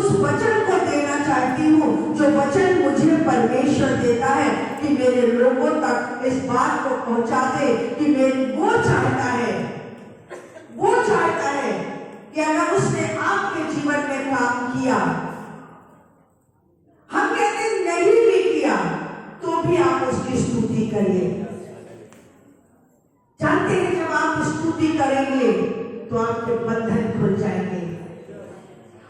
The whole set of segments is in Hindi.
उस वचन को देना चाहती हूँ जो वचन मुझे परमेश्वर देता है कि मेरे लोगों तक इस बात को पहुंचा दे कि वो चाहता है कि अगर उसने आपके जीवन में काम किया, हम कहते नहीं भी किया, तो भी आप उसकी स्तुति करिए। जानते हैं जब आप स्तुति करेंगे तो आपके बंधन खुल जाएंगे।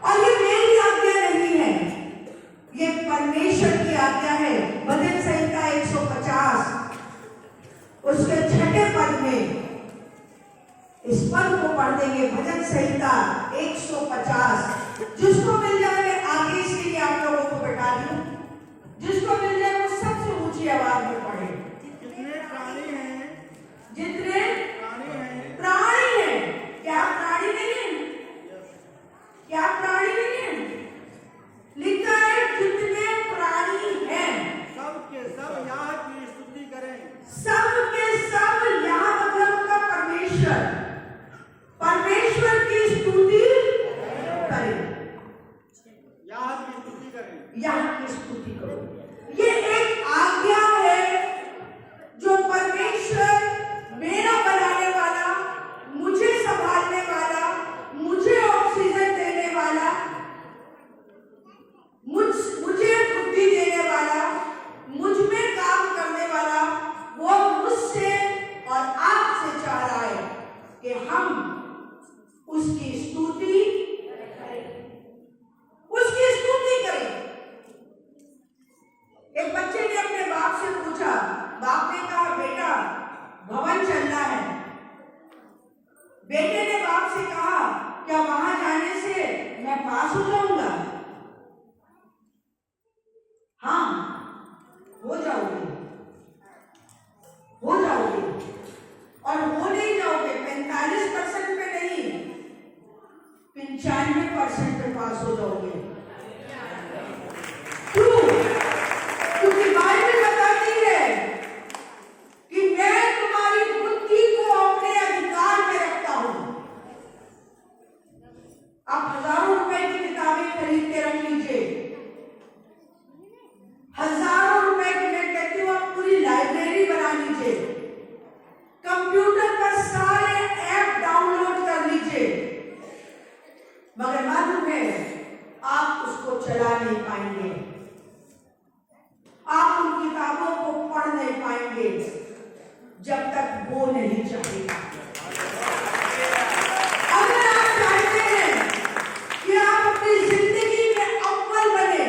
और ये मेरी आज्ञा नहीं है, ये परमेश्वर की आज्ञा है। भजन संहिता 150 उसके 6 पद में इस पद को पढ़ देंगे। भजन संहिता 150 जिसको मिल जाए, मैं आगे इसके लिए आप लोगों को बैठा दूं, जिसको मिल जाए वो सबसे ऊंची आवाज में पढ़े। जितने प्राणी हैं, जितने प्राणी हैं, क्या प्राणी नहीं है? क्या प्राणी नहीं है? लिखा है जितने प्राणी हैं सब के सब यह की स्तुति करें। सब के सब, यहाँ मतलब का परमेश्वर की स्तुति करें, यह की स्तुति करें, यहाँ की स्तुति करो। ये एक आज्ञा है जो परमेश्वर, मेरा बनाने वाला, मुझे संभालने वाला, मुझे ऑक्सीजन देने वाला, मुझे बुद्धि देने वाला, मुझ में काम करने वाला, वो मुझसे और आपसे चाह रहा है कि हम उसकी स्तुति करें। एक बच्चे ने अपने बाप से पूछा, बाप ने कहा बेटा भवन चलना है। बेटे ने बाप से कहा क्या वहां जाने से मैं पास हो जाऊंगा? हाँ, हो जाओगे और हो नहीं जाओगे। 45% पे नहीं, 95% पे पास हो जाओगे। क्यों? क्योंकि बाइबल बताती है कि मैं तुम्हारी बुद्धि को अपने अधिकार में रखता हूं। आप हजारों रुपए की किताबें खरीद के रख लीजिए, हजारों रुपए की, मैं कहती हूँ आप पूरी लाइब्रेरी बना लीजिए, कंप्यूटर पर सारे ऐप डाउनलोड कर लीजिए, मगर मालूम है आप उसको चला नहीं पाएंगे, आप उन किताबों को पढ़ नहीं पाएंगे जब तक वो नहीं चाहेगा। अगर आप चाहते हैं कि आप अपनी जिंदगी में अव्वल बने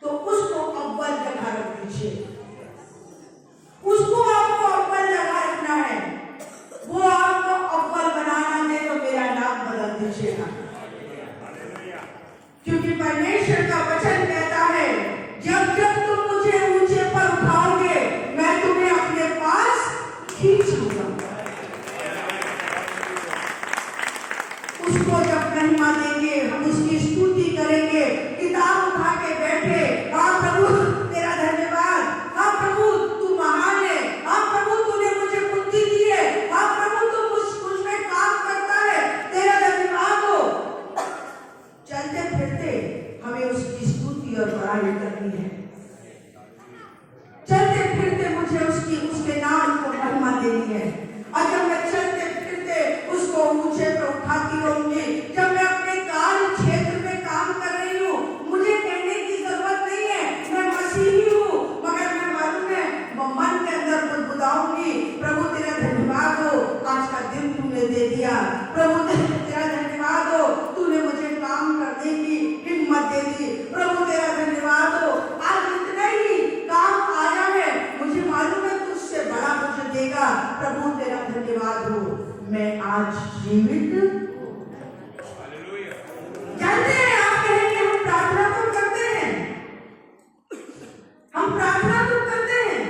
तो उसको अव्वल जगह रख दीजिए, उसको आपको अव्वल जगह रखना है। वो आपको अव्वल बनाना दे तो मेरा नाम बदल दीजिएगा, क्योंकि परमेश्वर का वचन कहता है जब जब तुम मुझे ऊंचे पर उठाओगे मैं तुम्हें अपने पास खींच लूंगा। उसको जब महिमा देंगे, हम उसकी स्तुति करेंगे, किताब उठा के बैठे, हाँ प्रभु तेरा धन्यवाद, हाँ प्रभु तू महान है, हाँ प्रभु तूने मुझे बुद्धि दी है, हाँ प्रभु तू मुझ में काम करता है, तेरा धन्यवाद हो। चलते फिरते हमें उसकी स्तुति और बड़ाई करनी है। चलते फिरते मुझे उसके नाम को महिमा देनी है। और जब मैं चलते फिरते उसको ऊंचे पे उठाती रहूंगी, जब मैं अपने कार्य क्षेत्र में काम कर रही हूँ, मुझे कहने की जरूरत नहीं है मैं मसीही हूँ, मगर मैं मालूम है मन के अंदर बुदबुदाऊंगी, प्रभु तेरा धन्यवाद हो, आज का दिन तूने दे दिया, प्रभु तेरा धन्यवाद हो, तूने मुझे काम करने की हिम्मत दे दी, प्रभु तेरा धन्यवाद हो, आज इतना ही काम आया है, मुझे मालूम है तुझसे बड़ा मुझे देगा, प्रभु तेरा धन्यवाद हो, मैं आज जीवित हूं। जानते हैं आप कहेंगे हम प्रार्थना तो करते हैं, हम प्रार्थना तो करते हैं,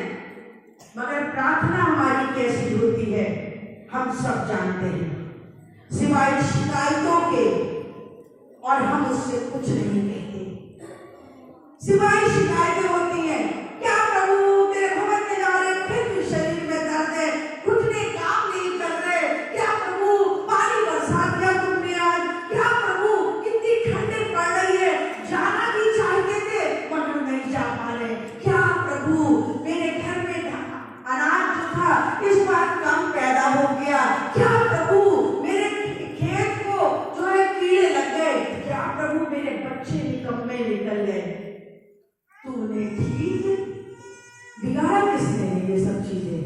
मगर प्रार्थना हमारी कैसी होती है हम सब जानते हैं, सिवाय शिकायतों के, और हम उससे कुछ नहीं कहते, सिवाय शिकायतें होती हैं। क्या प्रभु तेरे भवन में जा रहे फिर भी शरीर में दर्द है, घुटने काम नहीं कर रहे, क्या प्रभु पानी बरसा दिया तुमने आज, क्या प्रभु कितनी ठंड चीजें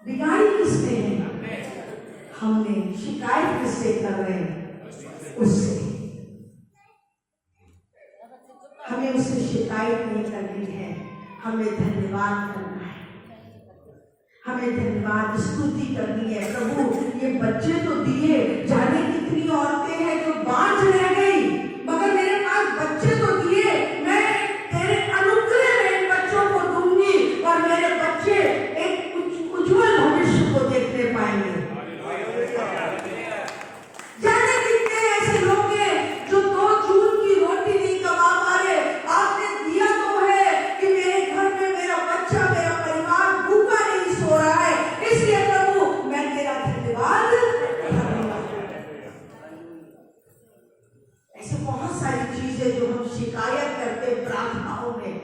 बिगाड़ी किसने है? हमने। शिकायत किससे कर रहे हैं? उससे। हमें उससे शिकायत नहीं करनी है, हमें धन्यवाद करना है, हमें धन्यवाद स्तुति करनी है। प्रभु ये बच्चे तो दिए, जाने कितनी औरतें हैं जो बांझ रह गई, मगर मेरे पास बच्चे तो दिए, मैं तेरे अनुग्रह में इन बच्चों को दूंगी और मेरे बच्चे एक उज्जवल भविष्य को देखने पाएंगे। जाने कितने ऐसे लोग हैं जो 2 जून की रोटी नहीं कमा पा रहे, आपने दिया तो है कि मेरे घर में मेरा बच्चा, मेरा परिवार भूखा नहीं सो रहा है, इसलिए प्रभु मैं तेरा धन्यवाद करूंगा। ऐसे बहुत सारी चीजें जो हम शिकायत करते प्रार्थनाओं में।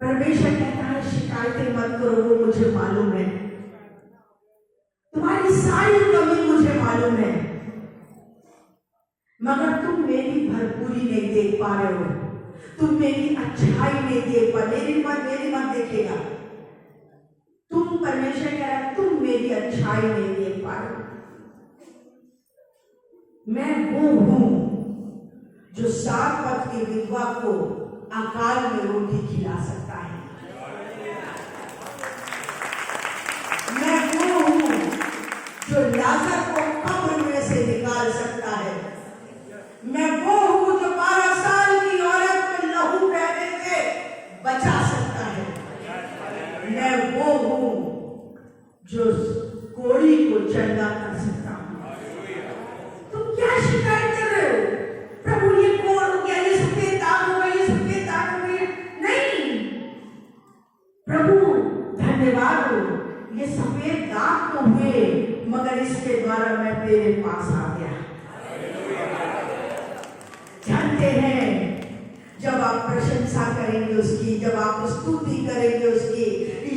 परमेश्वर कहता है शिकायतें मत करो, वो मुझे मालूम है, तुम्हारी सारी कमी मुझे मालूम है, मगर तुम मेरी भरपूरी नहीं देख पा रहे हो, तुम मेरी अच्छाई नहीं देख पा, मेरी मत देखेगा। तुम, परमेश्वर कह रहा है तुम मेरी अच्छाई नहीं देख पा रहे हो। मैं वो हूं जो 7 वक्त की विधवा को अकाल में रोटी खिला सकता है। मैं वो हूं जो लाजर को कब्र में से निकाल सकता है। मैं वो हूं जो 12 साल की औरत को लहू बहने से बचा सकता है। मैं वो हूं जो कोड़ी को चंगा कर सकता हूं। तुम क्या शिकायत कर रहे हो? प्रभु ये कोड़ हो गया, ये सफेद दाग हो गया, ये सफेद दाग हो गया। नहीं प्रभु धन्यवाद हो, ये सफेद दाग तो हुए, मगर इसके द्वारा मैं तेरे पास आ गया। जानते हैं जब आप प्रशंसा करेंगे उसकी, जब आप स्तुति करेंगे उसकी,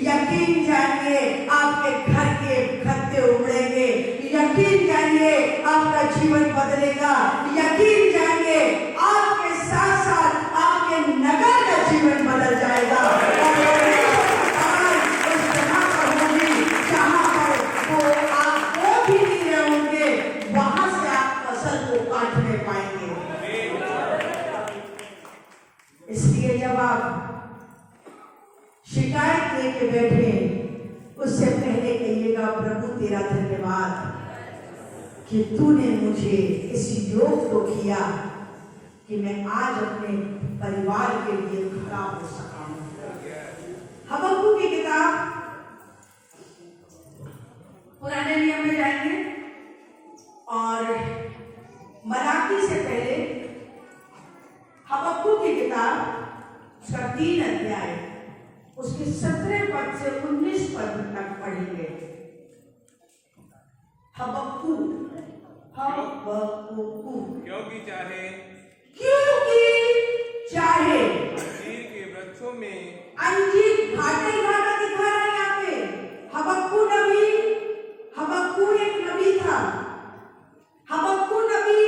यकीन जानिए आपके घर के खत्ते उमड़ेंगे, यकीन जानिए आपका जीवन बदलेगा, यकीन जानिए आपके साथ साथ आपके नगर का जीवन बदल जाएगा। इसलिए जब आप शिकायत लेके बैठे, उससे पहले कहिएगा प्रभु तेरा धन्यवाद कि तूने मुझे इस योग को किया कि मैं आज अपने परिवार के लिए खड़ा हो सका हूं। हबक्कूक की किताब पुराने नियम में जाएंगे और मलाकी से पहले हबक्कूक की किताब उसका 3 अध्याय उसके 17 पद से 19 पद तक पढ़ेंगे। हबक्कूक क्योंकि चाहे अंजीर के वृक्षों में, अंजीर घाटा दिखा रहा है यहाँ पे। हबक्कूक एक नबी था। हबक्कूक नबी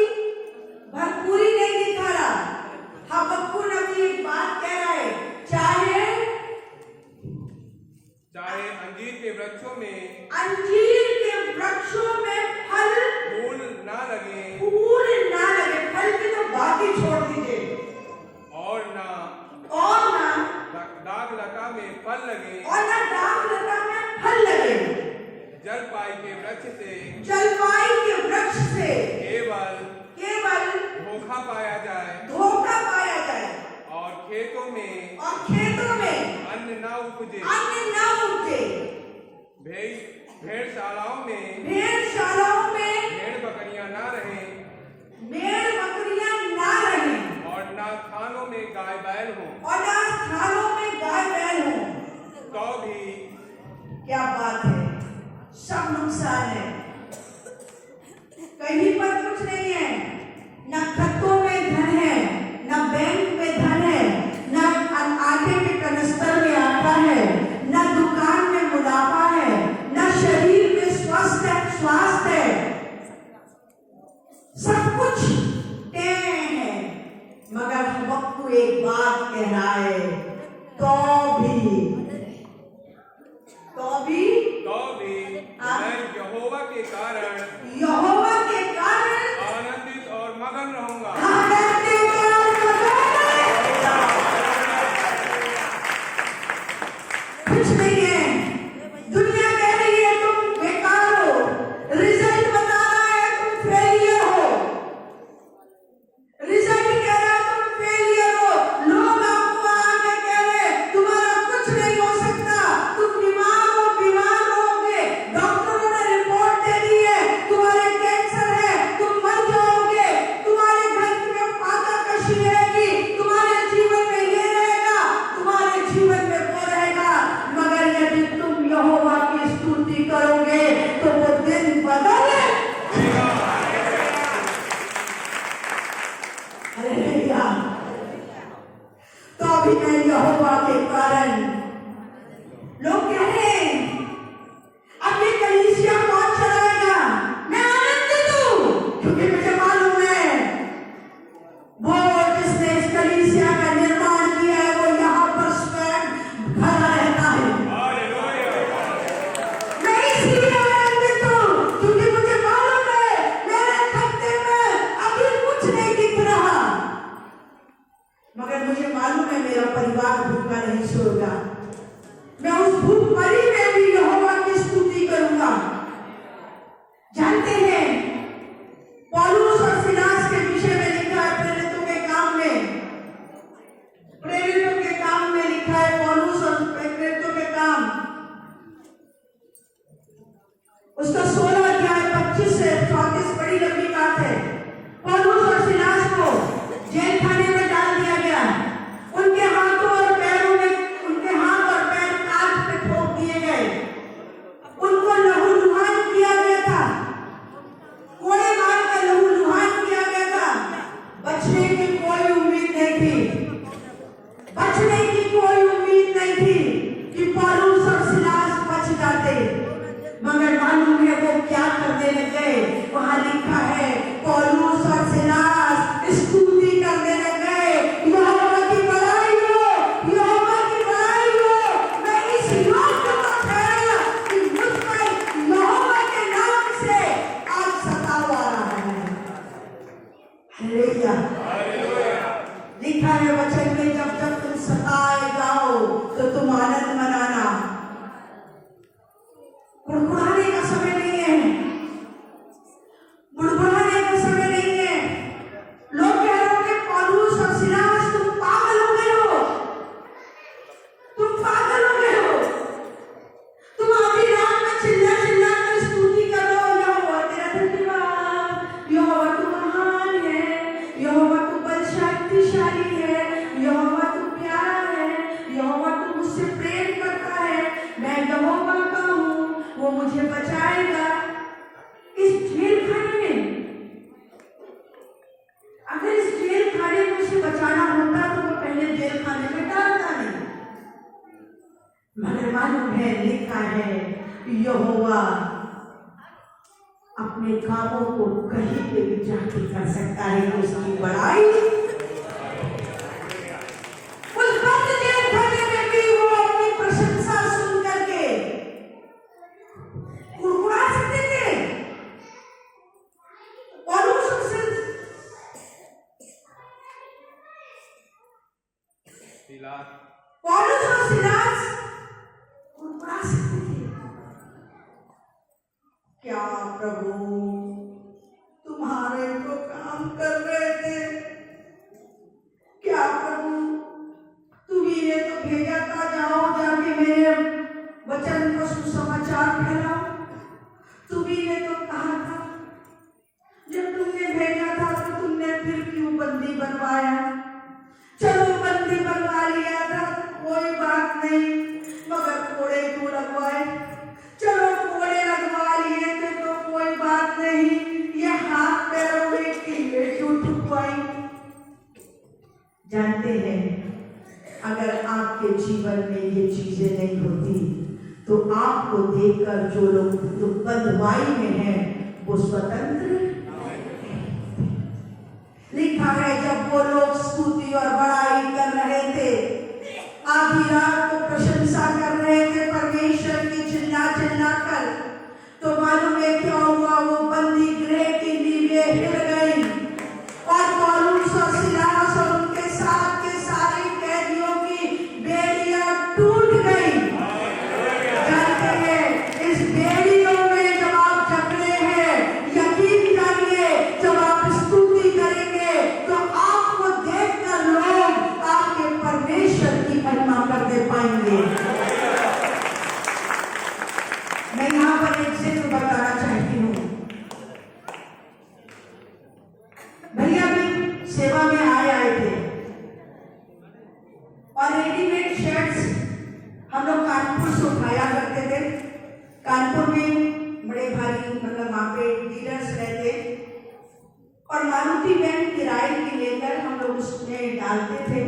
भरपूरी नहीं दिखा रहा। हबक्कूक नबी एक बात कह रहा है, चाहे अंजीर के वृक्षों में फल फूल ना लगे, फल की तो बात ही छोड़ दीजिए, और ना दाग लता में फल लगे, जलपाई के वृक्ष से केवल धोखा पाया जाए, और खेतों में अन्न ना उपजे, भेड़शालाओं में भेड़ बकरियां ना रहें, और ना थानों में गाय बैल हो, तो भी क्या बात है, सब नुकसान है। कहीं पर कुछ नहीं है, न खत्तों में धन है, न बैंक में धन है, न आटे के कनस्तर में आटा है, न दुकान में मुनाफा है, न शरीर में स्वास्थ्य है, सब कुछ है। मगर हबक्कूक एक बात कह रहा है, तो भी उसका 16 अध्याय 25 से 34 बड़ी लंबी बात है। पौलुस और सिलास को जेल खाने में डाल दिया गया। उनके हाथों और पैरों में, उनके हाथ और पैर काट पे ठोक दिए गए। उनको लहूलुहान किया गया था, कोड़े मार कर लहूलुहान किया गया था। बचने की कोई उम्मीद नहीं थी, बचने की कोई उम्मीद नहीं थी कि पौलुस और सिलास बच जाते। मगर मालूम है वो क्या करने लगे? वहां लिखा है पौलुस और सिलास स्तुति करने लगे, यहोवा की बड़ाई हो, यहोवा की बड़ाई हो। मैं इस योग्य को ठहराया कि मुझ पर यहोवा के नाम से आज सतावा आ रहा है। हालेलुया। लिखा है वचन में, जब जब तुम सताए जाओ तो तुम आनंद मनाना। बुड़बुड़ाने का समय नहीं है, बुड़बुड़ाने का समय नहीं है। लोग कह रहे होंगे पौलुस और सिलास तुम पागल हो गए हो, तुम पागल हो गए हो। तुम आधी रात में चिल्ला चिल्ला कर स्तुति करो, यहोवा तेरा धन्यवाद, यहोवा तू महान है, यहोवा तू बलशाली है, यहोवा तू प्यार है, यहोवा तू मुझसे प्रेम करता है, मैं यहोवा का हूँ, वो मुझे बचाएगा। इस जेल खाने में, अगर इस जेल खाने में उसे बचाना होता तो वो पहले जेल खाने में डालता नहीं। मगर मालूम है, लिखा है यहोवा अपने कामों को कहीं पे भी जाके कर सकता है, तो उसकी बड़ाई उस बंद जेल खाने में भी वो अपनी प्रशंसा सुन करके कुड़कुड़ा सकते थे। पौलुस और सिलास कुड़कुड़ा सकते थे। क्या प्रभु तुम्हारे तो काम कर रहे थे, क्या प्रभु तुम्ही ने तो भेजा था, जाओ जाके मेरे वचन को सुसमाचार फैलाओ। तुम्ही ने तो कहा था, जब तुमने भेजा था तो तुमने फिर क्यों बंदी बनवाया? चलो बंदी बनवा लिया था, कोई बात नहीं, मगर कोड़े क्यों लगवाए? चलो कोड़े लगवा लिए थे तो कोई बात नहीं, ये हाथ पैरों में कीड़े क्यों ठुकवाई? जानते हैं, अगर आपके जीवन में ये चीजें नहीं होती तो आपको देखकर जो लोग जो बंधुआई में हैं वो स्वतंत्र। लिखा है जब वो लोग स्तुति और बड़ाई कर रहे थे, आधी रात को प्रशंसा कर रहे थे परमेश्वर की चिल्ला चिल्ला कर, तो मालूम है क्या हुआ? वो बंदी गृह की नींवें हिल गई और पौलुस और सिलास और उनके साथ के सारे कैदियों की बेड़ियां टूट गई। जानते हैं, इस बेड़ियों में जब आप जकड़े हैं, यकीन जानिए जब आप स्तुति करेंगे तो आपको देखकर लोग आपके परमेश्वर की महिमा करते पाएंगे। मैं यहाँ पर एक जिक्र बताना चाहती हूँ। भैया भी सेवा में आए थे और रेडीमेड शर्ट्स हम लोग कानपुर से उठाया करते थे। कानपुर में बड़े भारी मतलब वहाँ पे डीलर्स रहते और मारुति वैन किराए की लेकर हम लोग उसमें डालते थे।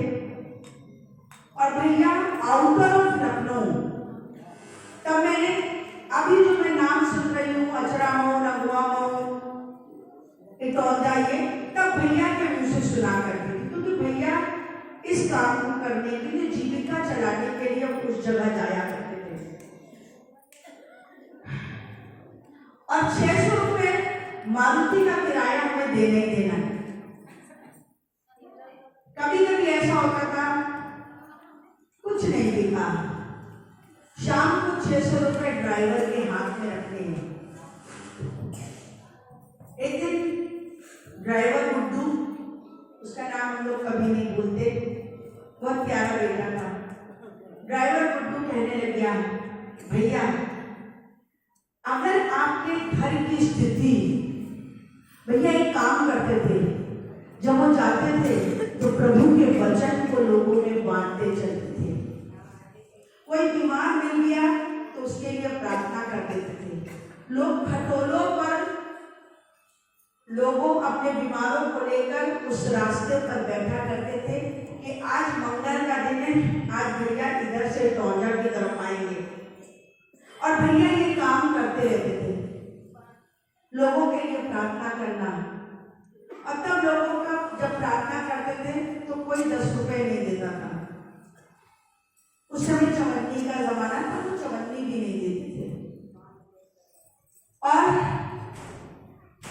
और भैया आउटर ऑफ लखनऊ, तब मैंने अभी जो मैं नाम सुन रही हूँ अचरा मऊ, नगवा मऊ, इटौंजा, ये तब भैया के मुँह से सुना करती थी, क्योंकि भैया इस काम को करने के लिए, जीविका चलाने के लिए उस जगह जाया करते थे। और 600 रुपये मारुति का किराया हमें देने देना। कभी कभी ऐसा होता था कुछ नहीं दिखा, शाम को 600 रुपये ड्राइवर के हाथ में रखते हैं। एक दिन ड्राइवर गुड्डू, उसका नाम हम लोग कभी नहीं भूलते, बहुत प्यारा बेटा था। ड्राइवर गुड्डू कहने लग गया, भैया अगर आपके जाते थे तो प्रभु के वचन को लोगों में बांटते चलते थे। कोई बीमार मिल गया तो उसके लिए प्रार्थना कर देते थे। लोग खटोलों पर लोगों अपने बीमारों को लेकर उस रास्ते पर बैठा करते थे कि आज मंगल का दिन है, आज भैया इधर से टौजा की तरफ आएंगे, और भैया ये काम करते रहते थे, लोगों के लिए प्रार्थना करना। और तब लोगों का जब प्रार्थना करते थे तो कोई 10 रुपए नहीं देता था। उस समय चवन्नी का जमाना था, तो चवन्नी भी नहीं देते थे। और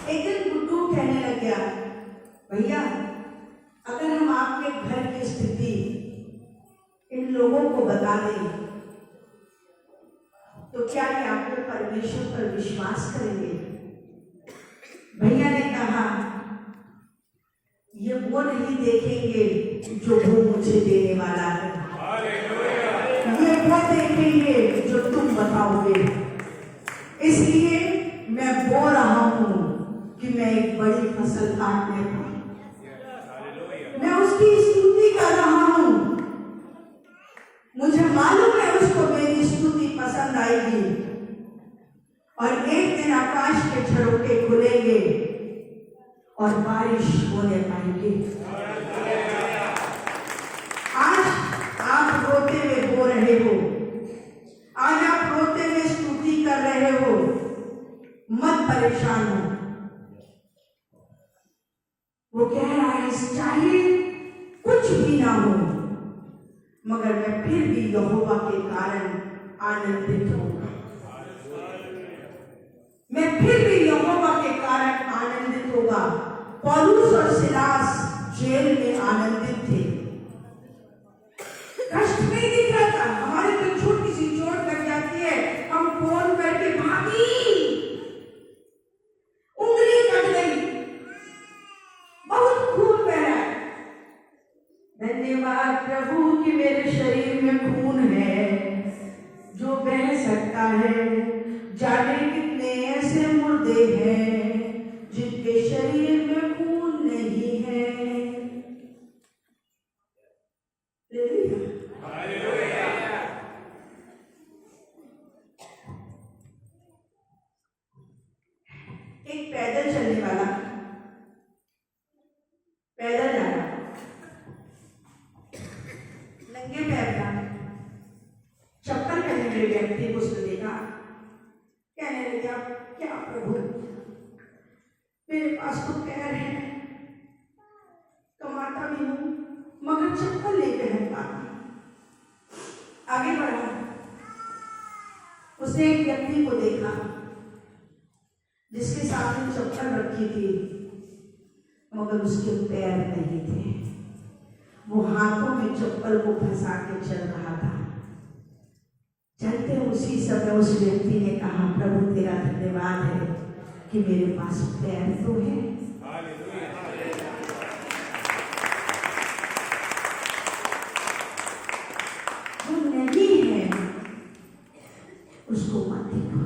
एक दिन गुड्डू कहने लग गया, भैया अगर हम आपके घर की स्थिति इन लोगों को बता दें तो क्या ये आपके परमेश्वर पर विश्वास करेंगे? भैया ने कहा, ये वो नहीं देखेंगे जो वो मुझे देने वाला है, ये वो देखेंगे जो तुम बताओगे। इसलिए मैं बोल रहा हूं कि मैं एक बड़ी फसल काटने को, मैं उसकी स्तुति कर रहा हूं। मुझे मालूम है उसको मेरी स्तुति पसंद आएगी, और एक दिन आकाश के झरोखे खुलेंगे और बारिश होने पाएगी। आज आप रोते हुए रो रहे हो, आज आप रोते हुए स्तुति कर रहे हो, मत परेशान हो। वो कह रहा है चाहे कुछ भी ना हो, मगर मैं फिर भी यहोवा के कारण आनंदित होगा। मैं फिर भी यहोवा के कारण आनंदित होगा। पौलुस और सिलास जेल में आनंदित थे, कष्ट नहीं दिख रहा था। हमारे तो छोटी सी चोट लग जाती है, हम फोन करके भाभी उंगली कट गई, बहुत खून बह रहा है, धन्यवाद प्रभु कि मेरे शरीर में खून है जो बह सकता है। जाने कितने ऐसे मुर्दे हैं जिनके शरीर में खून नहीं है। एक पैदल चलने वाला पैदल जा रहा, नंगे पैर था, चप्पल पहने हुए व्यक्ति को उसने देखा, कहने लगा, क्या प्रभु मेरे पास तो पैर है, कमाता भी हूं, मगर चप्पल नहीं पहन पाता। आगे बढ़ा, उसने एक व्यक्ति को देखा जिसके सामने चप्पल रखी थी, मगर उसके पैर नहीं थे। वो हाथों में चप्पल को फंसा के चल रहा था। चलते उसी समय उस व्यक्ति ने कहा, प्रभु तेरा धन्यवाद है कि मेरे पास पैर तो है। जो नहीं है उसको मत देखो,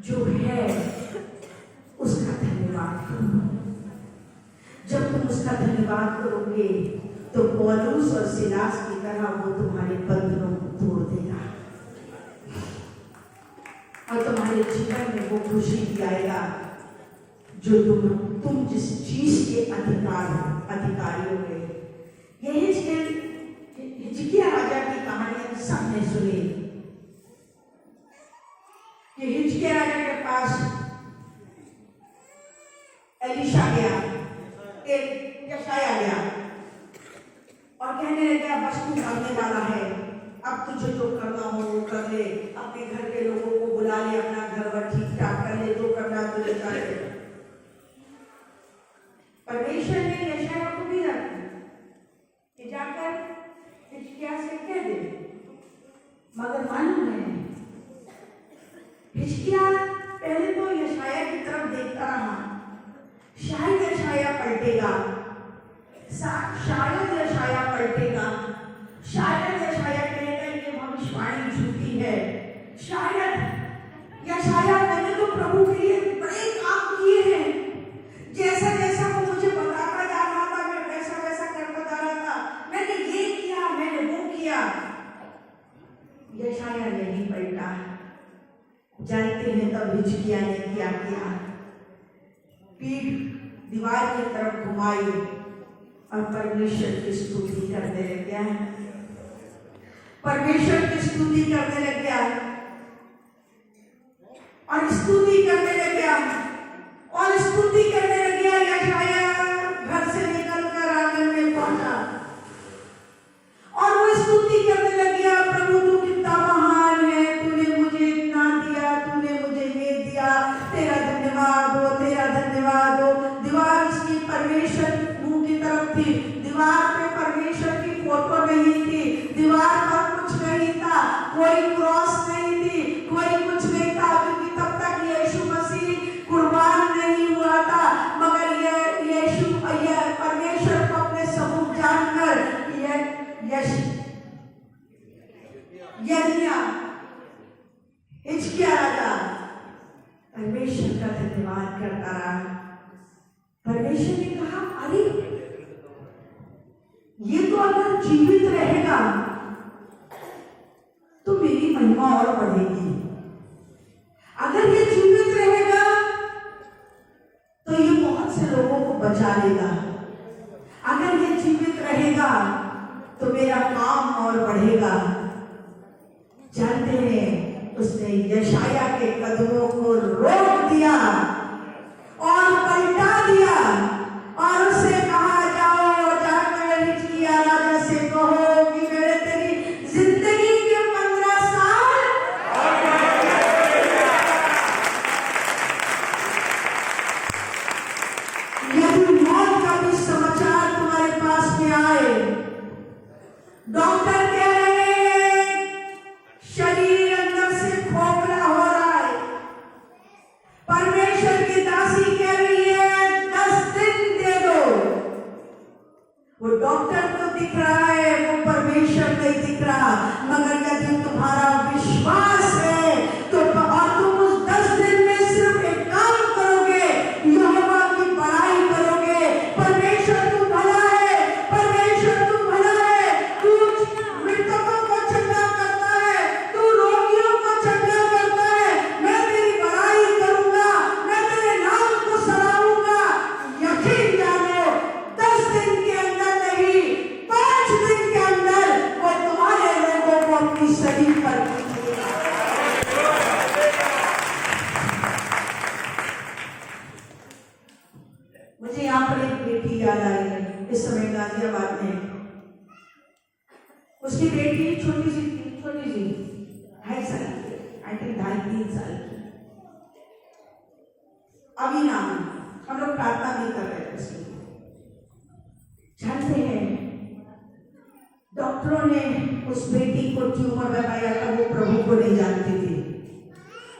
जो है उसका धन्यवाद करो। जब तुम उसका धन्यवाद करोगे तो पौलुस और सिलास की तरह वो तुम्हारे बंधनों को तोड़ देगा और तुम्हारे जीवन में वो खुशी दिलाएगा जो तुम जिस चीज के अधिकारी हो गए। ये हिजकिय्याह राजा की कहानी सबने सुनी कि हिजकिय्याह राजा के पास एलीशा गया, यशायाह गया और कहने लगा, बस तू मरने वाला है, अब तुझे जो करना हो वो कर ले, अपने घर के लोगों को बुला ले, अपना घर वर ठीक ठाक कर ले, जो करना तुझे कर ले। परमेश्वर ने यशायाह को भी रखा कि जाकर हिजकिय्याह से कह दे, मगर मालूम है हिजकिय्याह पहले तो यशायाह की तरफ देखता रहा, शायद यशायाह पलटेगा, शायद यशायाह पलटेगा, शायद यशायाह कहेगा ये भविष्यवाणी झूठी है, शायद यशायाह मैंने तो प्रभु के लिए बड़े काम किए हैं, जैसा जैसा वो मुझे यशाया नहीं पलटा। जानते हैं तब हिजकिय्याह ने क्या किया? पीठ दीवार की तरफ घुमाई और परमेश्वर की स्तुति करने लग गया। परमेश्वर की स्तुति करने लग गया और स्तुति करने लग गया और स्तुति करने लग गया। यशाया घर से निकलकर आंगन में पहुंचा और वो स्तुति करने लग गया, प्रभु तू कितना महान है, तूने मुझे इतना दिया, तूने मुझे ये दिया, तेरा धन्यवाद हो, तेरा धन्यवाद हो। दीवार उसकी परमेश्वर मुंह की तरफ थी, दीवार पे परमेश्वर की फोटो नहीं थी, दीवार पर कुछ नहीं था, कोई क्रॉस नहीं थी, कोई कुछ नहीं था, क्योंकि तब तक यीशु मसीह कुर्बान नहीं हुआ था। मगर यीशु परमेश्वर को अपने सबूत जानकर हिजकिय्याह राजा परमेश्वर का धन्यवाद करता रहा। परमेश्वर ने कहा, अरे ये तो अगर जीवित रहेगा तो मेरी महिमा और बढ़ेगी, अगर ये जीवित रहेगा तो ये बहुत से लोगों को बचा लेगा, अगर ये जीवित रहेगा तो मेरा काम और बढ़ेगा। जानते हैं उसने यशाया के कदमों को रोक दिया और पलटा दिया और उससे कहा, जाओ जाकर हिजकिय्याह राजा से कहो कि मेरे तेरी जिंदगी के 15 साल यदि मौत का भी समाचार तुम्हारे पास में आए, डॉक्टर कह रहे हैं शरीर अंदर से खोखला हो रहा है, परमेश्वर की दासी कह रही है 10 दिन दे दो। वो डॉक्टर तो दिख रहा है, वो परमेश्वर नहीं दिख रहा, मगर यदि तुम्हारा विश्वास है तो और तुम उस 10 दिन में सिर्फ एक काम करोगे, यहोवा की बड़ाई करोगे। परमेश्वर तू भला है, परमेश्वर तू भला है, तू मृतकों को चंगा करता है, तू रोगियों को चंगा करता है, मैं तेरी बड़ाई करूंगा, मैं तेरे नाम को सराहूंगा। यकीन जानो 10 दिन के अंदर नहीं, 5 दिन के अंदर वो तुम्हारे लोगों को अपनी शरीर पर खींचेगा। मुझे यहाँ पर एक बेटी याद आई है, इस समय गाजियाबाद में उसकी बेटी छोटी सी 2.5 साल की, आई थिंक 2.5-3 साल की, अभी नाम है। हम लोग प्रार्थना भी कर रहे थे उसकी। जानते हैं डॉक्टरों ने उस बेटी को ट्यूमर बताया था, वो प्रभु को नहीं जानती थी।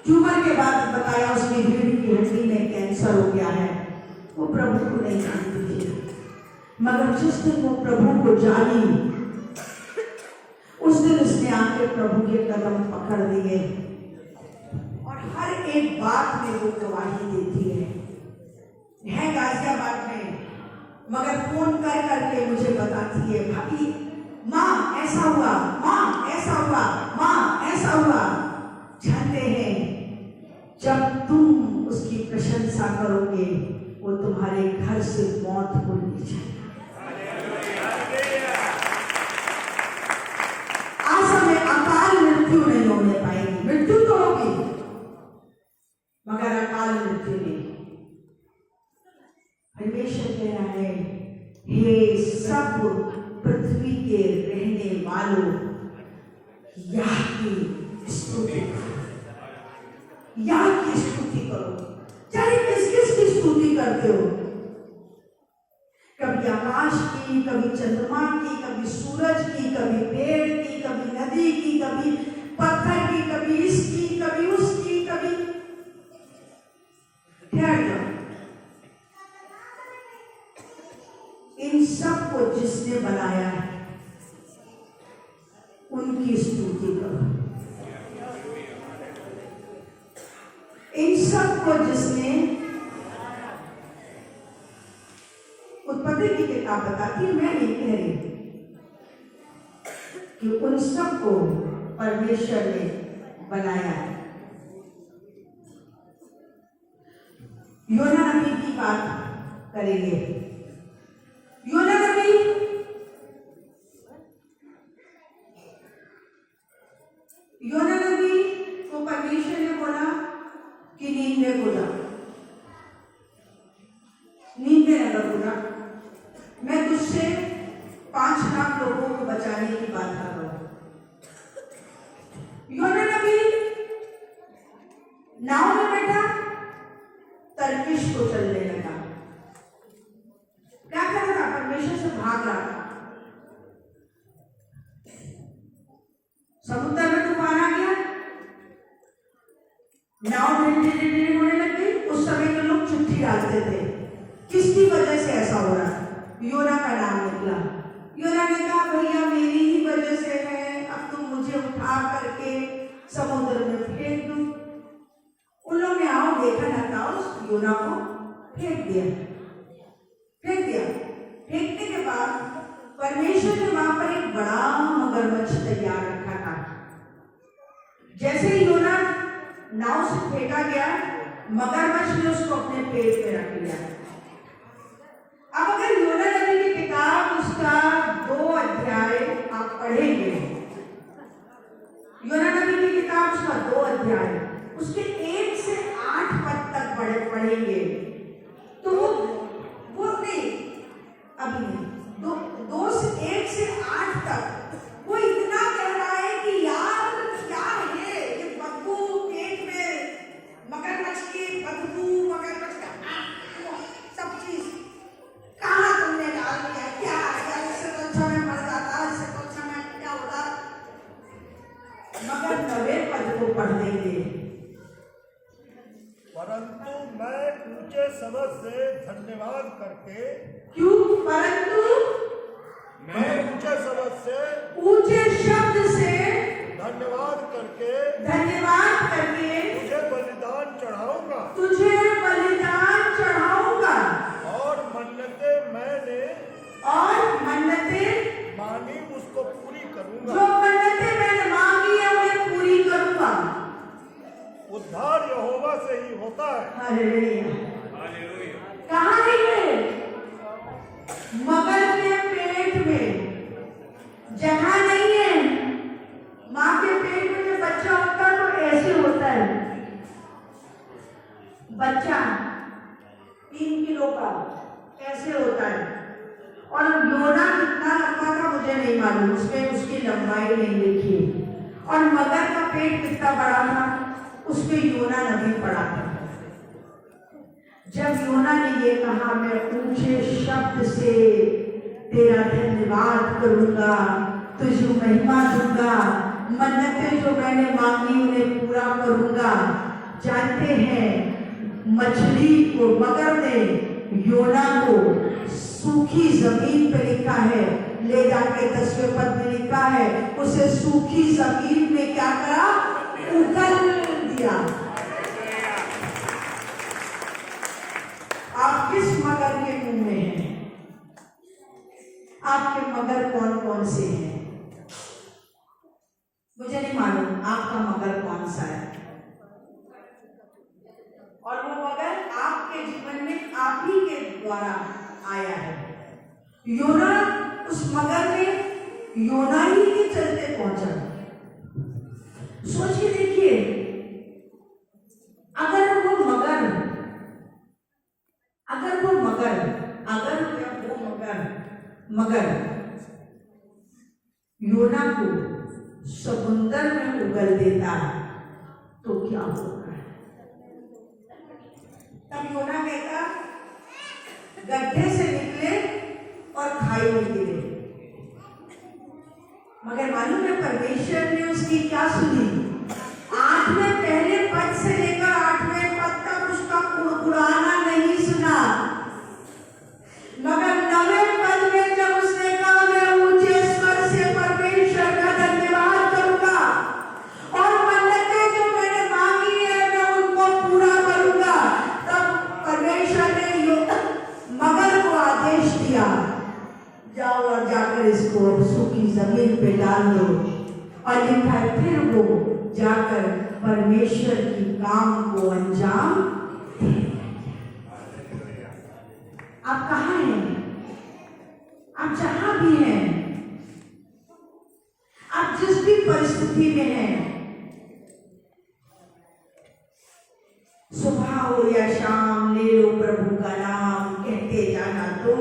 ट्यूमर के बाद बताया उसकी रीढ़ की हड्डी में कैंसर हो गया है, वो प्रभु को नहीं जानती थी। मगर जिस दिन वो प्रभु को जानी, उस दिन उसने आके प्रभु के कदम पकड़ लिए और हर एक बात में वो गवाही देती है गाजियाबाद में, मगर फोन कर करके मुझे बताती है, भाभी माँ ऐसा हुआ, माँ ऐसा हुआ, माँ ऐसा हुआ। जानते हैं जब तुम उसकी प्रशंसा करोगे, वो तुम्हारे घर से मौत को ले जाएगा। आज हमें अकाल मृत्यु नहीं होने पाएगी, मृत्यु तो होगी मगर अकाल मृत्यु नहीं। परमेश्वर कह रहा है, हे सब पृथ्वी के रहने वालों, याह की स्तुति करो, याह की स्तुति करो। चाहे किस किस की स्तुति करते हो, कभी आकाश की, कभी चंद्रमा की, कभी सूरज की, कभी पेड़ की, कभी नदी की, कभी पत्थर की, कभी इसकी, कभी उसकी, कभी ठहर जाओ। इन सब को जिसने बनाया है उनकी स्तुति करो। इन सब को जिसने, उत्पत्ति की किताब बताती है, मैं नहीं कह रही कि उन सब को परमेश्वर ने बनाया है। योना नबी की बात करेंगे। योना नबी को परमेश्वर ने बोला कि नींद में बोला, नींद में अगर बोला मैं तुझसे 5 लाख लोगों को बचाने की बात कर रहा हूं। योना नबी नाव में बैठा, तर्किश को चलने लगा। क्या कर रहा था? परमेश्वर से भाग रहा था। समुद्र में तूफान आ गया, नाव धीरे होने लग गई। उस समय के लोग चिट्ठी डालते थे, किसकी वजह से ऐसा हो रहा है? योना का नाम निकला। योना ने कहा भैया मेरी ही वजह से है, अब तुम मुझे उठा करके समुद्र में फेंक दो। उन लोगों ने आओ देखा ना था, उस योना को फेंक दिया। फेंकने के बाद परमेश्वर ने वहां पर एक बड़ा मगरमच्छ तैयार रखा था। जैसे ही योना नाव से फेंका गया, मगरमच्छ ने उसको अपने पेट में रख लिया। अब अगर योना नबी की किताब उसका 2 अध्याय आप पढ़ेंगे, योना नबी की किताब उसका 2 अध्याय, उसके 1 से 8 पद तक पढ़ेंगे तो वो नहीं, अभी नहीं, 2 से 1 से 8 तक वो इतना कह रहा है कि यार क्या है ये बदबू पेट में, मगरमच्छ की बदबू, मगरमच्छ का सब चीज कहाँ तुमने डाल दिया? क्या यार, इससे तो अच्छा मैं मर जाता, इससे तो अच्छा मैं क्या होता। मगर 9वें पद को पढ़ देंगे। परंतु मैं ऊंचे शब्द से धन्यवाद करके, क्यों? परंतु मैं ऊंचे शब्द से धन्यवाद करके तुझे बलिदान चढ़ाऊंगा और मन्नतें मांगी उसको पूरी करूंगा। जो मन्नतें मैंने मांगी है उन्हें पूरी करूंगा। उद्धार यहोवा से ही होता है। हालेलुया। कहाँ है ये? मगर के पेट में जगह नहीं है। माँ के पेट में जब बच्चा होता है तो ऐसे होता है, बच्चा 3 किलो का ऐसे होता है। और योना कितना लंबा था मुझे नहीं मालूम, उसमें उसकी लंबाई नहीं लिखी। और मगर का पेट कितना बड़ा था, उसमें योना नबी पड़ा था। जब योना ने ये कहा मैं ऊंचे शब्द से तेरा धन्यवाद करूंगा, तुझे महिमा दूंगा, मन्नतें जो मैंने मांगी उन्हें पूरा करूंगा। जानते हैं मछली को, मगर ने योना को सूखी जमीन पे लिखा है, ले जाके 10वें पद में लिखा है उसे सूखी जमीन में क्या करा? उगल दिया। आप किस मगर के मुंह में हैं? आपके मगर कौन कौन से हैं? मुझे नहीं मालूम आपका मगर कौन सा है, और वो मगर आपके जीवन में आप ही के द्वारा आया है। योना उस मगर में योना ही के चलते पहुंचा। सोच के देखिए, अगर वो मगर योना को समुद्र में उगल देता तो क्या होगा? तब योना कहता गड्ढे से निकले और खाई में गिरे। मगर मालूम है परमेश्वर ने उसकी क्या सुनी? 8वें पहले पद से लेकर 8वें पद तक उसका कुड़कुड़ाना नहीं सुना। मगर 9वें पद में जब उसने कहा मैं ऊंचे स्वर से परमेश्वर का धन्यवाद करूंगा और मन्नतें जो मैंने मांगी है मैं उनको पूरा करूंगा, तब परमेश्वर ने मगर को आदेश दिया जाओ और जाकर इसको सूखी जमीन पे डाल दो। और और लिखा है फिर वो जाकर परमेश्वर की काम को अंजाम दे। आप कहाँ हैं? आप जहां भी हैं, आप जिस भी परिस्थिति में हैं, सुबह हो या शाम ले लो प्रभु का नाम, कहते जाना तुम।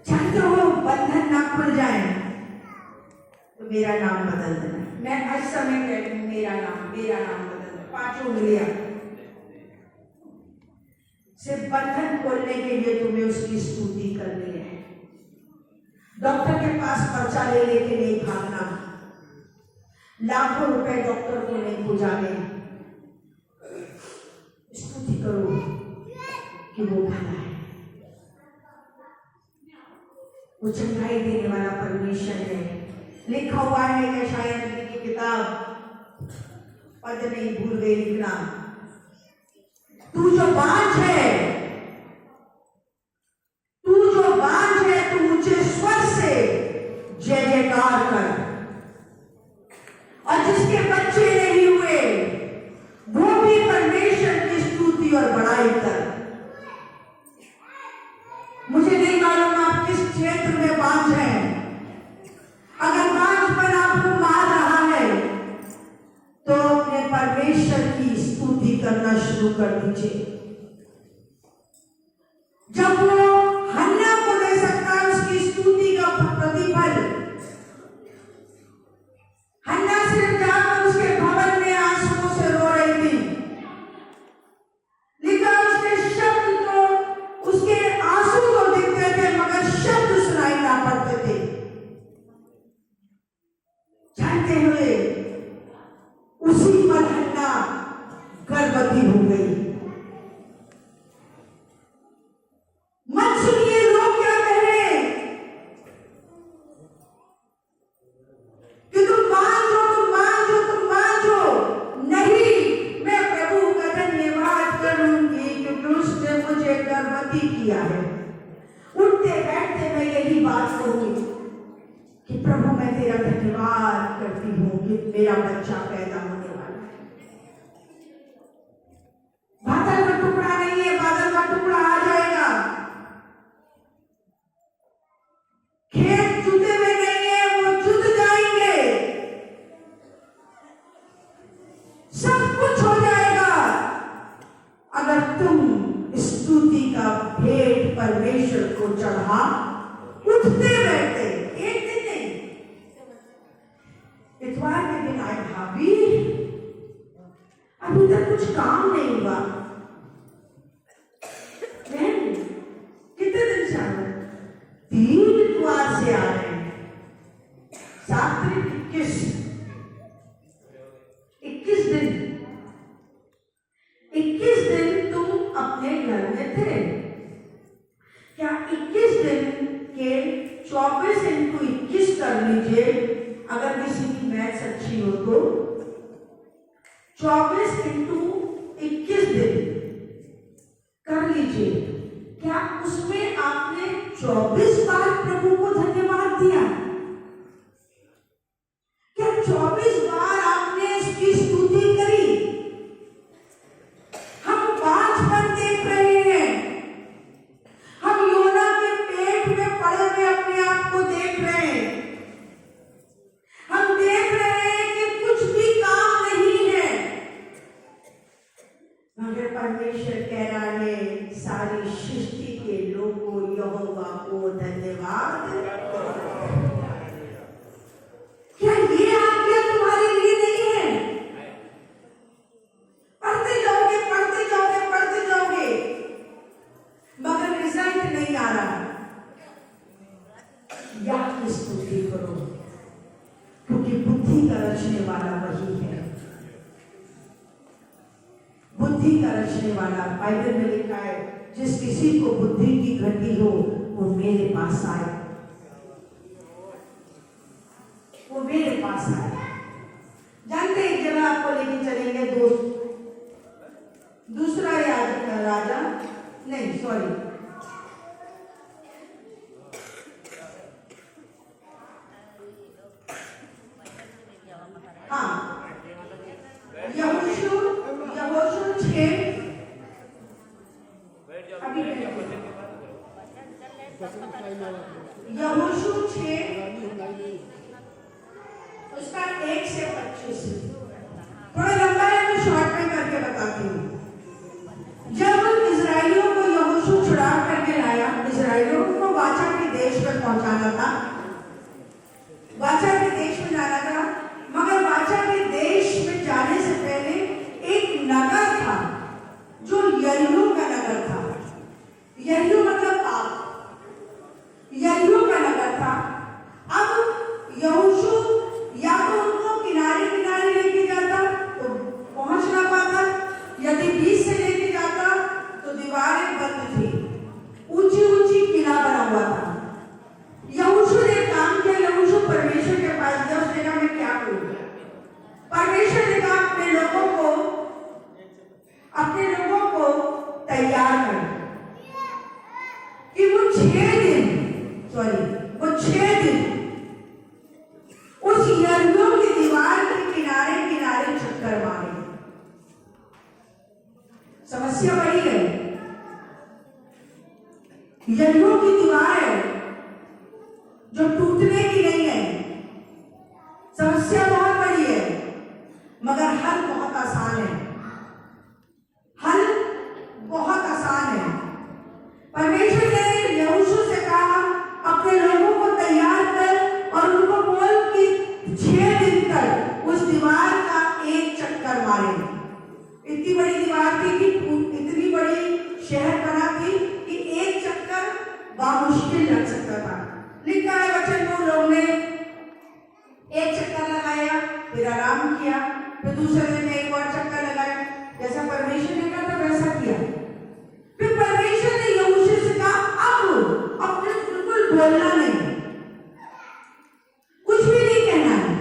चाहते हो बंधन ना खुल जाए तो मेरा नाम बदल देना। मैं हर समय कहती हूँ मेरा नाम बदल दो। 5 उंगलियां सिर्फ बंधन खोलने के लिए तुम्हें उसकी स्तुति करनी है। डॉक्टर के पास पर्चा ले लेके नहीं भागना, लाखों रुपए डॉक्टर को नहीं बुझाने। स्तुति करो कि वो भला है, वो चंगाई देने वाला परमेश्वर है। लिखा हुआ है कि शायद की किताब, पद नहीं भूल गई लिखना, तू जो बांझ है, तू ऊंचे स्वर से जय जयकार कर, और जिसके बच्चे नहीं हुए वो भी परमेश्वर की स्तुति और बड़ाई कर। मुझे नहीं मालूम आप किस क्षेत्र में बांझ हैं। अगर बांझपन आपको मार रहा है तो अपने परमेश्वर की स्तुति करना शुरू कर दीजिए। जब वो हन्ना को दे सकता है उसकी स्तुति का प्रतिफल, हन्ना सिर्फ जाकर उसके भवन में आंसुओं से रो रही थी, लेकिन उसके शब्द तो, उसके आंसू तो दिखते थे मगर शब्द सुनाई ना पड़ते थे। जानते हुए उसी पल हन्ना गर्भवती हो गई। मत सुनिए लोग क्या कह रहे हैं कि तुम मांझो। नहीं, मैं प्रभु का धन्यवाद करूंगी क्योंकि उसने मुझे गर्भवती किया है। उठते बैठते मैं यही बात कहूंगी कि प्रभु मैं तेरा धन्यवाद करती हूँ कि मेरा बच्चा पैदा होने वाला है। बादल का टुकड़ा नहीं है, बादल का टुकड़ा आ जाएगा। खेत जुते हुए नहीं है, वो जुत जाएंगे। सब कुछ हो जाएगा अगर तुम स्तुति का भेंट परमेश्वर को चढ़ा उठते बैठते। एक दिन नहीं, इतवार के दिन आए भाभी अभी तक कुछ काम नहीं हुआ। बहन कितने दिन से आ रहे? 3 इतवार से आ रहे हैं। 7 तारीख 21 दिन 21 दिन तुम अपने घर में थे। क्या 21 दिन के 24 into 21 कर लीजिए, अगर किसी की मैथ्स अच्छी हो तो 24 into 21 दिन कर लीजिए। क्या उसमें आपने 24 बार प्रभु को धन्यवाद दिया? क्या 24 बार आपने इसकी स्तुति करी? हम बांझपन देख रहे हैं, हम योना के पेट में पड़े हुए अपने आप को देख रहे हैं। हम देख रहे हैं कि कुछ भी काम नहीं है, मगर परमेश्वर कह रहा है सारी सृष्टि के लोगों यहोवा को धन्यवाद। क्या ये आज्ञा तुम्हारे लिए नहीं है? पढ़ते जाओगे मगर रिजल्ट नहीं आ रहा। याद की स्तुति करो क्योंकि बुद्धि का रचने वाला वही है। बुद्धि का रचने वाला, बाइबल में लिखा है जिस किसी को बुद्धि की घटी हो वो मेरे पास आए, वो मेरे पास आए। जानते एक जगह आपको लेके चलेंगे दोस्त, दूसरा राजा नहीं, सॉरी, वाचा के देश में जाना था, मगर वाचा के देश में जाने से पहले एक नगर था जो यरीहो का नगर था। यरीहो मतलब पाप, यरीहो का नगर था। अब यहोशू या तो उनको किनारे किनारे लेके जाता तो पहुंच ना पाता, यदि बीच से लेके जाता तो दीवारें बंद थी, ऊंची ऊंची किला बना हुआ था। यहोशू ने काम किया, यहोशू परमेश्वर के पास गया, उसने कहा मैं क्या करूं? परमेश्वर ने कहा अपने लोगों को तैयार कर कि वो 6 दिन उस यरीहो की दीवार के किनारे किनारे चक्कर मारे। समस्या बड़ी है, यरीहो की दीवार है जो टूटने की नहीं है। समस्या बहुत बड़ी है, मगर हल बहुत आसान है। हल बहुत आसान है। परमेश्वर ने यहोशू से कहा अपने लोगों को तैयार कर और उनको बोल कि 6 दिन तक उस दीवार का एक चक्कर मारे। इतनी बड़ी दीवार थी कि इतनी बड़ी शहर बना थी कि एक चक्कर बामुश्किल लग सकता था। लिखा है वचन में, उन लोगों ने एक चक्कर लगाया, फिर आराम किया, फिर दूसरे दिन में एक और चक्कर लगाया। जैसा परमेश्वर ने कहा था वैसा किया। फिर परमेश्वर ने यहोशू से कहा अब अपने बिल्कुल बोलना नहीं, कुछ भी नहीं कहना है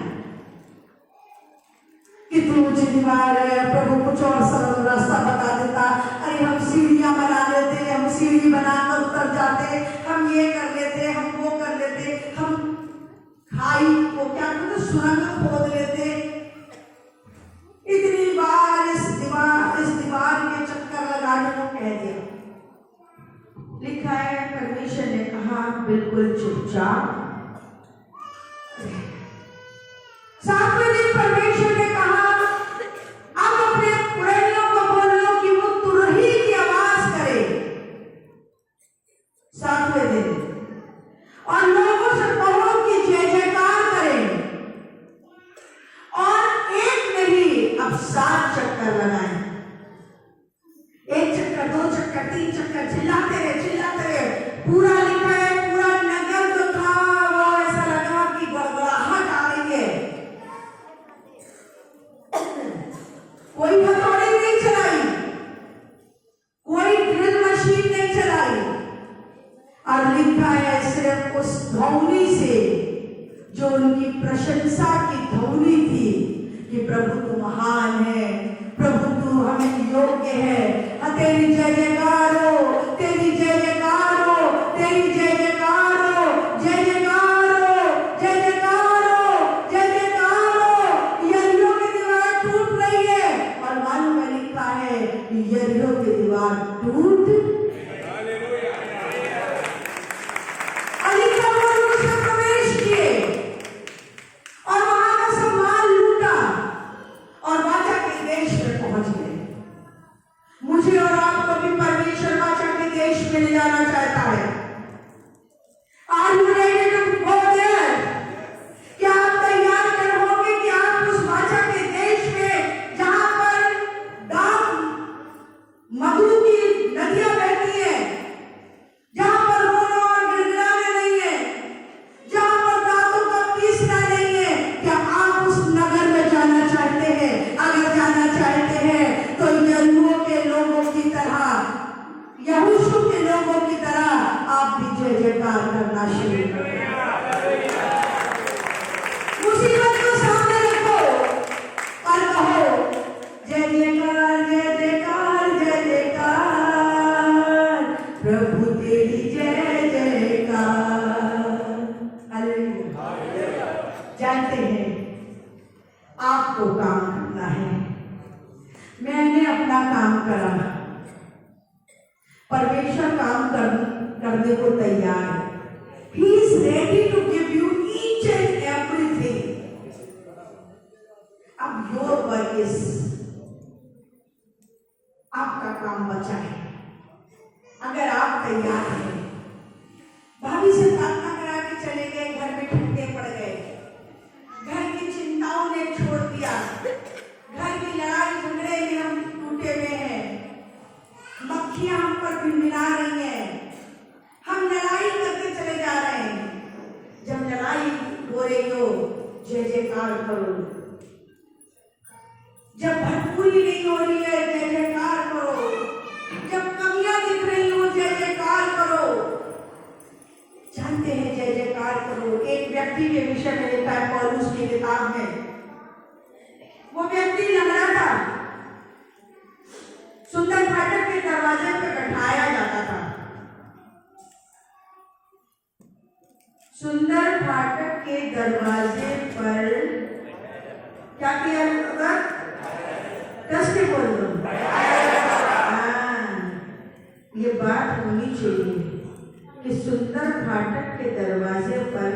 कि तू ऊंची दीवार है, प्रभु कुछ और सरल रास्ता बता देता। अरे हम सीढ़ियां बना लेते, हम सीढ़ी बनाकर उतर जाते, हम ये कर लेते, हम वो कर लेते, हम खाई को क्या कहते सुरंग खोद लेते। इतनी बार इस दीवार के चक्कर लगाने को कह दिया। लिखा है परमेश्वर ने कहा बिल्कुल चुपचाप। 7वें दिन परमेश्वर ने कहा अब अपने पुरनियों को बोलो कि वो तुरही की आवाज करे 7वें दिन, और लोगों से कहो कि जय जयकार करें, और एक नहीं अब 7 चक्कर लगाएं। 1 चक्कर, 2 चक्कर, 3 चक्कर, चिल्लाते रहे। पूरा लिखा है पूरा नगर जो था वो ऐसा लगा कि गड़गड़ाहट आ रही है। कोई हथौड़ी नहीं चलाई, कोई ड्रिल मशीन नहीं चलाई, और लिखा है सिर्फ उस ध्वनि से जो उनकी प्रशंसा की ध्वनि थी कि प्रभु तू महान है, प्रभु तू हमें योग्य है, तेरी जय जयकार हो, तेरी जय जयकार हो, तेरी जय जयकार हो, जय जयकार हो, जय जयकार हो, जय जयकार हो। यरीहो की दीवार टूट रही है, और मालूम है लिखा है यरीहो की दीवार टूट प्रवेश किए और वहां का सम्मान लूटा और वाचा के देश में पहुंच गए। मुझे और आपको भी परमेश्वर वाचा के देश में ले जाना चाहता है। Are you ready to go there? क्या आप तैयार होंगे कि आप उस वाचा के देश में जहां पर दाम मधु की नदियां बहती है, जहां पर रोना और गिड़गिड़ाना नहीं है, जहां पर दांतों का पीसना नहीं है, क्या आप उस नगर में जाना चाहते हैं? अगर जाना चाहते हैं तो यरीहो के लोगों की तरह, यहोशू के लोगों की तरह आप भी जय जयकार करना शुरू करें। मुसीबत को सामने रखो और कहो जय जयकार, जय जयकार, जय जयकार, प्रभु तेरी जय जयकार। हालेलुया। जानते हैं आपको काम करना है, मैंने अपना काम करा, परमेश्वर काम करने को तैयार है। He is ready to give you each and everything. अब your work is, आपका काम बचा है। अगर आप तैयार हैं, भाभी से प्रार्थना करा के चले गए, घर में ठंडे पड़ गए, रही हो, जय जयकार करो। जब भटपूरी नहीं हो रही है, जय जयकार करो। जब कमियां दिख रही हो, जय जयकार करो। जानते हैं जय जयकार करो। एक व्यक्ति के विषय में लिखा है पौलुस की किताब में। वो व्यक्ति लंगड़ा था, सुंदर फाटक के दरवाजे पे बैठाया जाता था। सुंदर फाटक के दरवाजे पर क्या किया जाता? कस के बोल दो। ये बात होनी चाहिए कि सुंदर फाटक के दरवाजे पर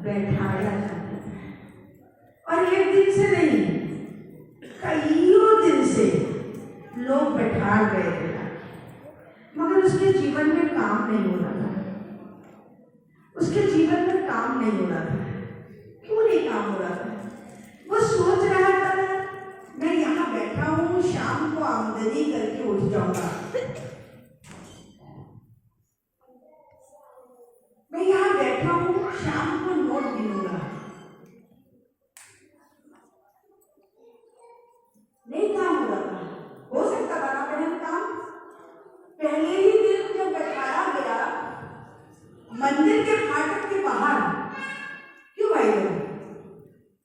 बैठाया जाता था। और एक दिन से नहीं, कईयों दिन से लोग बैठा गए थे, मगर उसके जीवन में काम नहीं हो रहा था। उसके जीवन में काम नहीं हो रहा था। क्यों नहीं काम हो रहा था? वो सोच रहा था मैं यहाँ बैठा हूँ, शाम को आमदनी करके उठ जाऊंगा। मैं यहाँ बैठा हूँ, शाम को नोट गिनूंगा। नहीं काम हो रहा था। हो सकता बना बहन काम। पहले ही दिन जब बैठाया गया मंदिर के फाटक के बाहर, क्यों भाई लोग?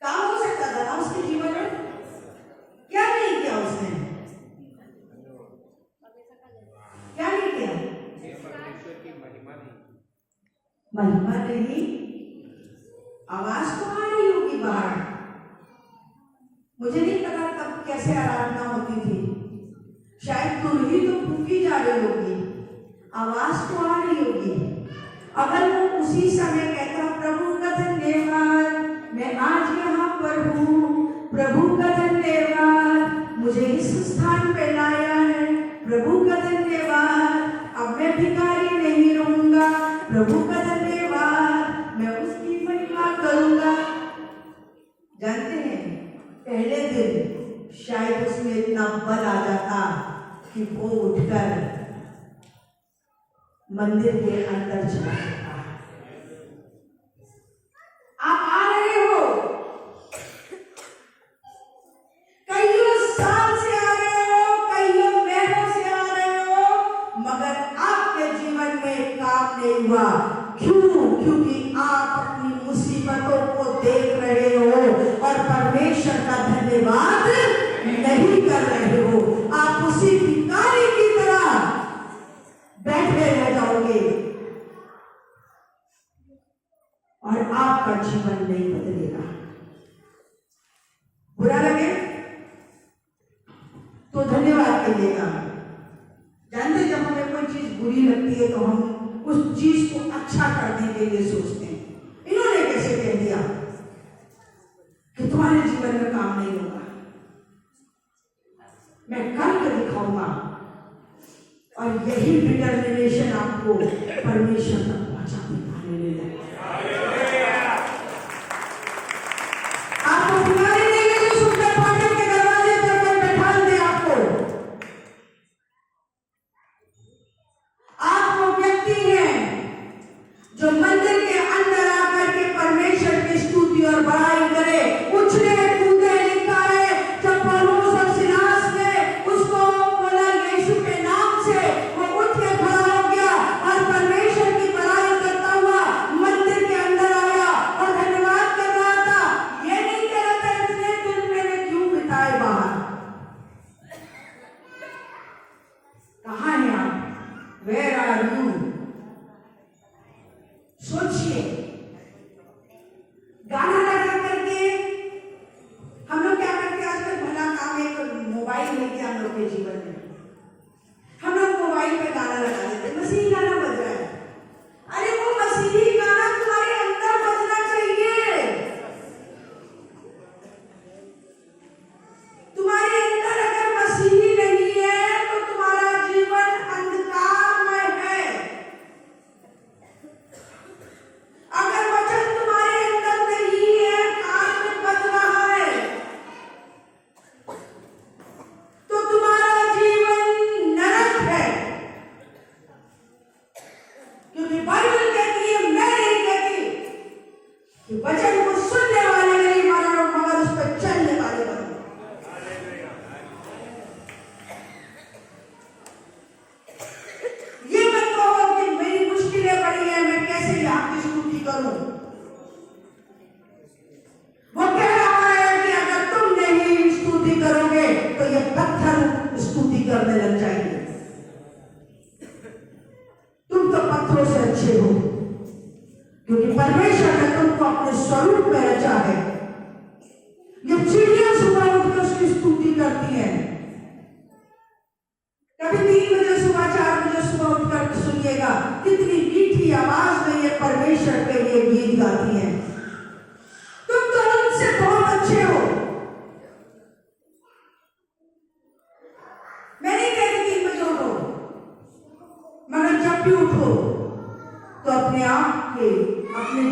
काम हो सकता था ना उसके जीवन में? क्या नहीं किया उसने? क्या नहीं किया? परमेश्वर की महिमा नहीं। महिमा नहीं, आवाज तो आ रही होगी बाहर। मुझे नहीं पता तब कैसे आराधना होती थी। शायद तुम ही तो फूकी जा रही होगी, आवाज तो आ रही होगी। अगर वो उसी समय कहता प्रभु का धन्यवाद, मैं आज यहाँ पर हूँ, प्रभु का धन्यवाद, मुझे इस स्थान पे लाया है, प्रभु का धन्यवाद, अब मैं भिखारी नहीं रहूंगा, प्रभु का धन्यवाद, मैं उसकी महिमा करूंगा। जानते हैं पहले दिन शायद उसमें इतना बल आ जाता कि वो उठकर मंदिर के अंदर चला जाता। आप आ रहे हो, कईयों साल से आ रहे हो, कईयों महीनों से आ रहे हो, मगर आपके जीवन में काम नहीं हुआ। क्यों? क्योंकि आप अपनी मुसीबतों को देख रहे हो और परमेश्वर का धन्यवाद नहीं कर रहे हो। आप उसी भिखारी की तरह बैठे रह जाओगे और आपका जीवन नहीं बदलेगा। बुरा लगे तो धन्यवाद कहिएगा। जानते जब हमें कोई चीज बुरी लगती है तो हम उस चीज को अच्छा करने के लिए सोचते हैं। इन्होंने कैसे कह दिया कि तुम्हारे जीवन में काम नहीं होगा, मैं करके दिखाऊंगा। और यही डिटर्मिनेशन आपको परमेश्वर तक पहुंचा देगा। आपको बीमारी नहीं है जो सुंदर फाटक के दरवाजे पर कोई बैठा दे। आप वो व्यक्ति हैं जो मंदिर के अंदर आकर के परमेश्वर की स्तुति और बड़ाई करे, उछले कूदे। लिखा है जब पौलुस और सिलास ने उसको बोला यीशु के नाम से, वो उठ के खड़ा हो गया और परमेश्वर की बड़ाई करता हुआ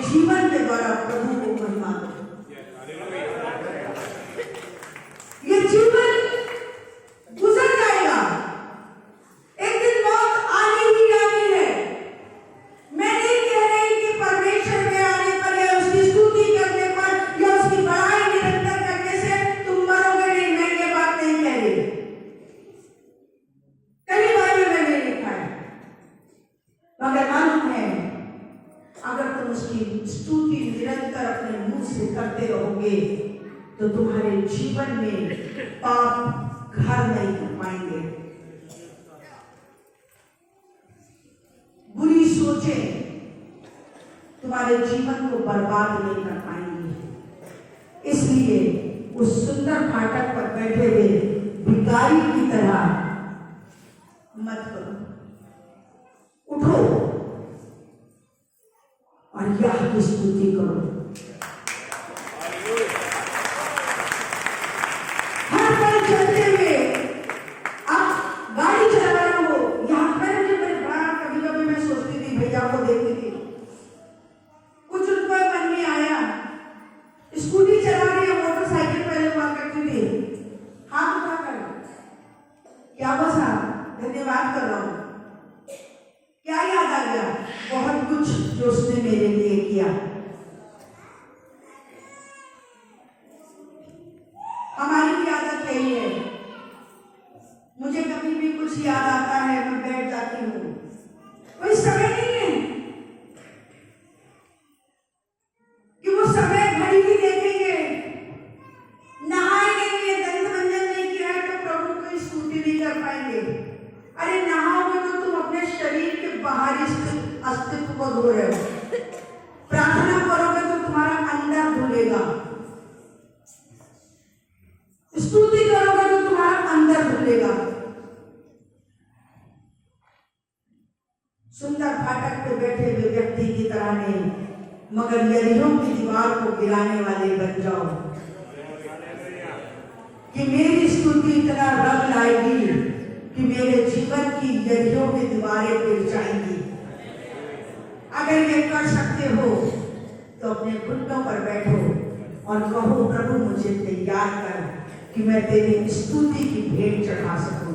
जीवन के द्वारा प्रभु को महिमा दो। ये जीवन गुजर जाएगा, एक दिन मौत आनी ही आनी है। मैं नहीं कह रही कि परमेश्वर में आने पर या उसकी स्तुति करने पर या उसकी बड़ाई निरंतर करने से तुम मरोगे नहीं, मैं ये बात नहीं कह रही। कई बार मैंने लिखा है, मगर मालूम है अगर तुम उसकी स्तुति निरंतर अपने मुंह से करते रहोगे तो तुम्हारे जीवन में पाप घर नहीं कर पाएंगे, बुरी सोचें तुम्हारे जीवन को बर्बाद नहीं कर पाएंगे। इसलिए उस सुंदर फाटक पर बैठे हुए भिखारी की तरह मत करो, उठो और यह की स्तुति करो। हर पल चलते हुए आप गाड़ी चला रहे हो, यहाँ पर मुझे बड़ा कभी कभी मैं सोचती थी, भैया को देखती थी, कुछ उनको मन में आया, स्कूटी चला रही है, मोटरसाइकिल पहले हुआ करती थी, हाथ उठा कर क्या हुआ साहब, धन्यवाद कर रहा हूँ। क्या याद आ गया? बहुत कुछ जो उसने मेरे लिए किया। हमारी भी आदत यही है, मुझे कभी भी कुछ याद आता है मैं बैठ जाती हूँ, कोई समय नहीं है कि वो समय घड़ी ही देखेंगे, नहाएंगे नहीं, दंत मंजन नहीं किया है तो प्रभु की स्तुति नहीं कर पाएंगे। अरे नहाओगे तो तुम अपने शरीर के बाहरी अस्तित्व को धो रहे हो, प्रार्थना करोगे तो तुम्हारा अंदर धुलेगा, स्तुति करोगे तो तुम्हारा अंदर धुलेगा। सुंदर फाटक पे बैठे हुए व्यक्ति की तरह नहीं, मगर यरीहो की दीवार को गिराने वाले बन जाओ कि मेरी स्तुति इतना रंग लाएगी कि मेरे जीवन की यरीहो की दीवारें गिर जाएंगी। अगर ये कर सकते हो तो अपने घुटनों पर बैठो और कहो, प्रभु मुझे तैयार कर कि मैं तेरी स्तुति की भेंट चढ़ा सकूं।